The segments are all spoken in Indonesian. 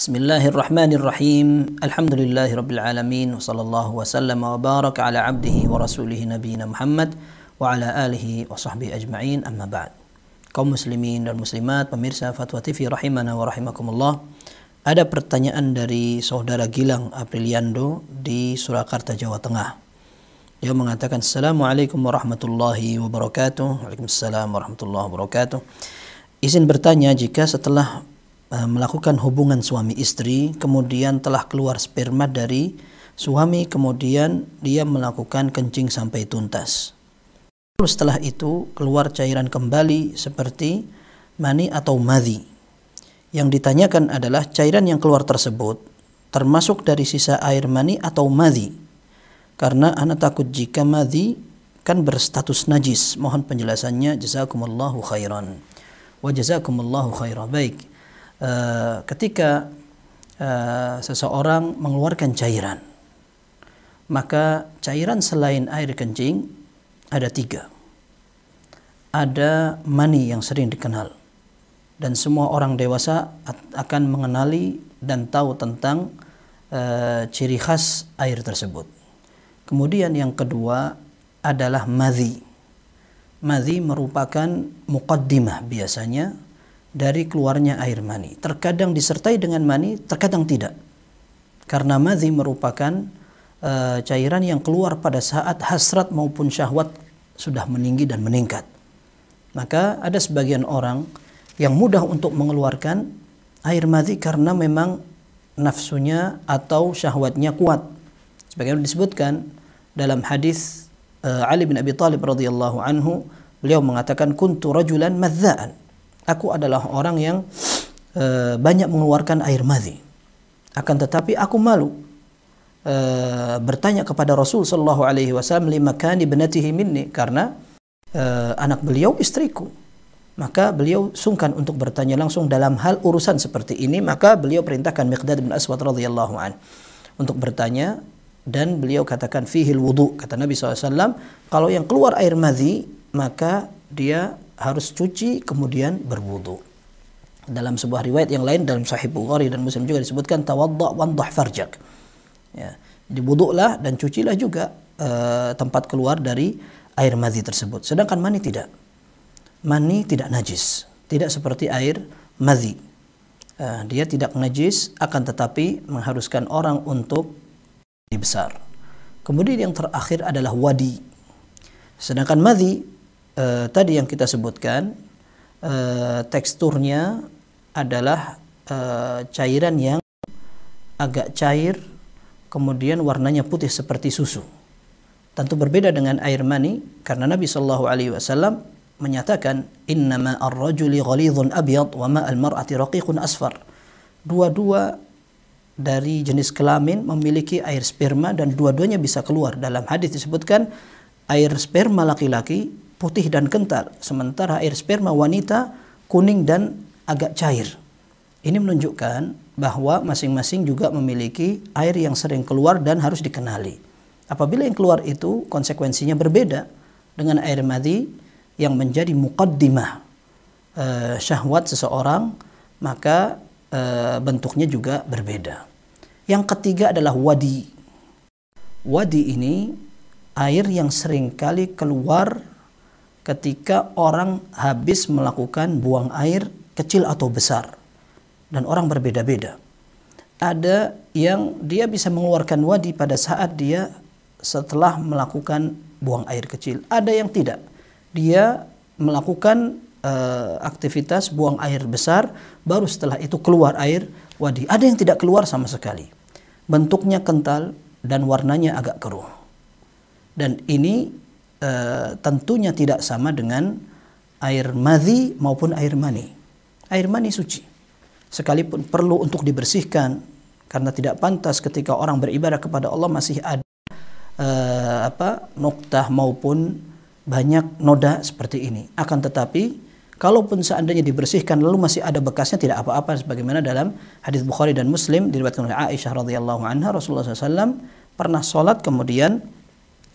Bismillahirrahmanirrahim. Alhamdulillahirabbil alamin wa sallallahu wa sallama wa baraka ala abdihi wa rasulih nabiyina Muhammad wa ala alihi wa sahbihi ajma'in, amma ba'd. Kaum muslimin dan muslimat, pemirsa Fatwa TV rahimana wa rahimakumullah. Ada pertanyaan dari saudara Gilang Apriliando di Surakarta, Jawa Tengah. Dia mengatakan, Assalamualaikum warahmatullahi wabarakatuh. Waalaikumsalam warahmatullahi wabarakatuh. Izin bertanya, jika setelah melakukan hubungan suami istri, kemudian telah keluar sperma dari suami, kemudian dia melakukan kencing sampai tuntas, lalu setelah itu keluar cairan kembali seperti mani atau madhi. Yang ditanyakan adalah cairan yang keluar tersebut termasuk dari sisa air mani atau madhi, karena anak takut jika madhi kan berstatus najis. Mohon penjelasannya, jazakumullahu khairan. Wa jazakumullahu khairan. Baik. Ketika seseorang mengeluarkan cairan, maka cairan selain air kencing ada 3. Ada mani yang sering dikenal, dan semua orang dewasa akan mengenali dan tahu tentang ciri khas air tersebut. Kemudian yang kedua adalah madhi. Madhi merupakan muqaddimah biasanya dari keluarnya air mani. Terkadang disertai dengan mani, terkadang tidak. Karena madhi merupakan cairan yang keluar pada saat hasrat maupun syahwat sudah meninggi dan meningkat. Maka ada sebagian orang yang mudah untuk mengeluarkan air madhi karena memang nafsunya atau syahwatnya kuat. Sebagaimana disebutkan dalam hadis Ali bin Abi Thalib radhiyallahu anhu, beliau mengatakan, kuntu rajulan madza'an. Aku adalah orang yang banyak mengeluarkan air madhi. Akan tetapi aku malu bertanya kepada Rasul sallallahu alaihi wasallam limakani ibnatihi minni, karena anak beliau istriku. Maka beliau sungkan untuk bertanya langsung dalam hal urusan seperti ini. Maka beliau perintahkan Miqdad bin Aswad radhiyallahu an untuk bertanya, dan beliau katakan fihil wudu. Kata Nabi SAW, kalau yang keluar air madhi maka dia harus cuci kemudian berwudu. Dalam sebuah riwayat yang lain dalam Sahih Bukhari dan Muslim juga disebutkan tawadda' wandah farjak. Ya, diwuduklah dan cucilah juga tempat keluar dari air madhi tersebut. Sedangkan mani tidak. Mani tidak najis, tidak seperti air madhi. Dia tidak najis, akan tetapi mengharuskan orang untuk besar. Kemudian yang terakhir adalah wadi. Sedangkan madhi tadi yang kita sebutkan, teksturnya adalah cairan yang agak cair, kemudian warnanya putih seperti susu. Tentu berbeda dengan air mani, karena Nabi Shallallahu Alaihi Wasallam menyatakan, innama ar-rajuli ghalidhun abyad wa ma al-mar'ati raqiqun asfar. Dua-dua dari jenis kelamin memiliki air sperma dan dua-duanya bisa keluar. Dalam hadis disebutkan air sperma laki-laki putih dan kental, sementara air sperma wanita kuning dan agak cair. Ini menunjukkan bahwa masing-masing juga memiliki air yang sering keluar dan harus dikenali. Apabila yang keluar itu konsekuensinya berbeda dengan air madhi yang menjadi muqaddimah syahwat seseorang, maka bentuknya juga berbeda. Yang ketiga adalah wadi. Wadi ini air yang sering kali keluar ketika orang habis melakukan buang air kecil atau besar, dan orang berbeda-beda. Ada yang dia bisa mengeluarkan wadi pada saat dia setelah melakukan buang air kecil. Ada yang tidak. Dia melakukan aktivitas buang air besar, baru setelah itu keluar air wadi. Ada yang tidak keluar sama sekali. Bentuknya kental dan warnanya agak keruh. Dan ini tentunya tidak sama dengan air madhi maupun air mani. Air mani suci, sekalipun perlu untuk dibersihkan, karena tidak pantas ketika orang beribadah kepada Allah masih ada noktah maupun banyak noda seperti ini. Akan tetapi kalaupun seandainya dibersihkan lalu masih ada bekasnya, tidak apa-apa, sebagaimana dalam hadis Bukhari dan Muslim diriwayatkan oleh Aisyah radhiyallahu anha, Rasulullah SAW pernah sholat kemudian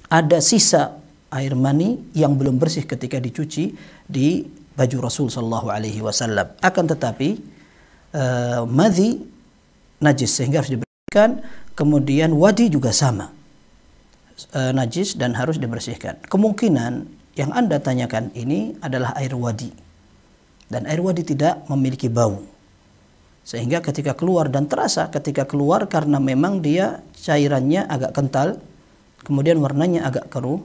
ada sisa air mani yang belum bersih ketika dicuci di baju Rasul sallallahu alaihi wasallam. Akan tetapi madhi najis sehingga harus dibersihkan. Kemudian wadi juga sama, najis dan harus dibersihkan. Kemungkinan yang Anda tanyakan ini adalah air wadi, dan air wadi tidak memiliki bau, sehingga ketika keluar dan terasa ketika keluar karena memang dia cairannya agak kental, kemudian warnanya agak keruh,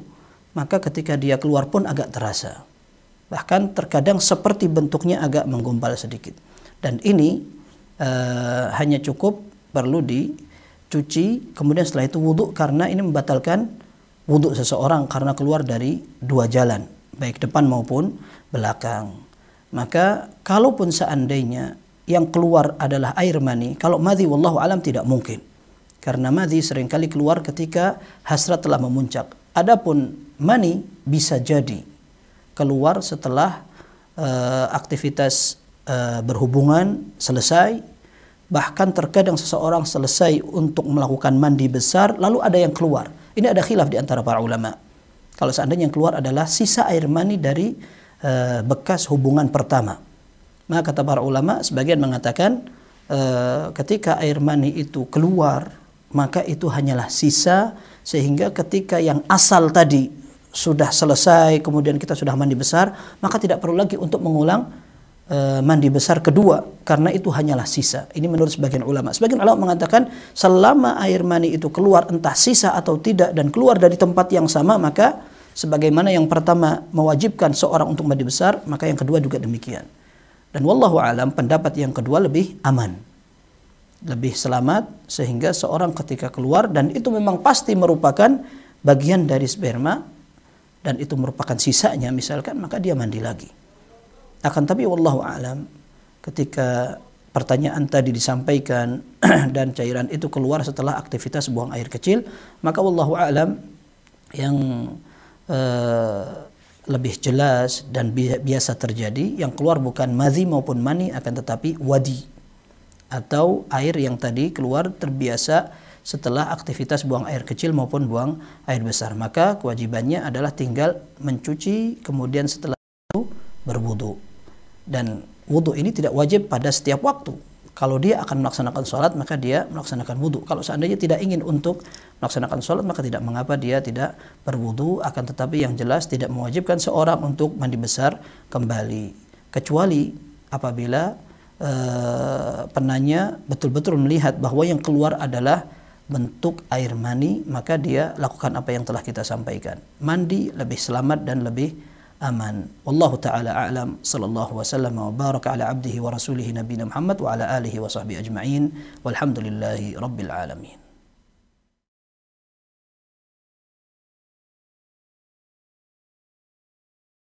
maka ketika dia keluar pun agak terasa. Bahkan terkadang seperti bentuknya agak menggumpal sedikit. Dan ini hanya cukup perlu dicuci, kemudian setelah itu wudhu, karena ini membatalkan wudhu seseorang karena keluar dari dua jalan, baik depan maupun belakang. Maka kalaupun seandainya yang keluar adalah air mani, kalau madhi wallahu alam tidak mungkin. Karena madhi seringkali keluar ketika hasrat telah memuncak. Adapun mani bisa jadi keluar setelah aktivitas berhubungan selesai. Bahkan terkadang seseorang selesai untuk melakukan mandi besar, lalu ada yang keluar. Ini ada khilaf di antara para ulama. Kalau seandainya yang keluar adalah sisa air mani dari bekas hubungan pertama, maka kata para ulama, sebagian mengatakan ketika air mani itu keluar, maka itu hanyalah sisa, sehingga ketika yang asal tadi sudah selesai, kemudian kita sudah mandi besar, maka tidak perlu lagi untuk mengulang mandi besar kedua, karena itu hanyalah sisa. Ini menurut sebagian ulama. Sebagian ulama mengatakan selama air mani itu keluar entah sisa atau tidak dan keluar dari tempat yang sama, maka sebagaimana yang pertama mewajibkan seorang untuk mandi besar, maka yang kedua juga demikian. Dan wallahu alam, pendapat yang kedua lebih aman, lebih selamat, sehingga seorang ketika keluar dan itu memang pasti merupakan bagian dari sperma dan itu merupakan sisanya misalkan, maka dia mandi lagi. Akan tapi wallahu alam, ketika pertanyaan tadi disampaikan dan cairan itu keluar setelah aktivitas buang air kecil, maka wallahu alam yang lebih jelas dan biasa terjadi, yang keluar bukan madhi maupun mani, akan tetapi wadi atau air yang tadi keluar terbiasa setelah aktivitas buang air kecil maupun buang air besar. Maka kewajibannya adalah tinggal mencuci, kemudian setelah itu berwudu. Dan wudu ini tidak wajib pada setiap waktu. Kalau dia akan melaksanakan sholat, maka dia melaksanakan wudu. Kalau seandainya tidak ingin untuk melaksanakan sholat, maka tidak mengapa dia tidak berwudu. Akan tetapi yang jelas tidak mewajibkan seorang untuk mandi besar kembali, kecuali apabila penanya betul-betul melihat bahwa yang keluar adalah bentuk air mani, maka dia lakukan apa yang telah kita sampaikan. Mandi lebih selamat dan lebih aman. Wallahu ta'ala a'lam. Sallallahu wasallam wa baraka ala abdihi wa rasulihi nabiyina Muhammad wa ala alihi wa sahbihi ajma'in. Walhamdulillahi rabbil alamin.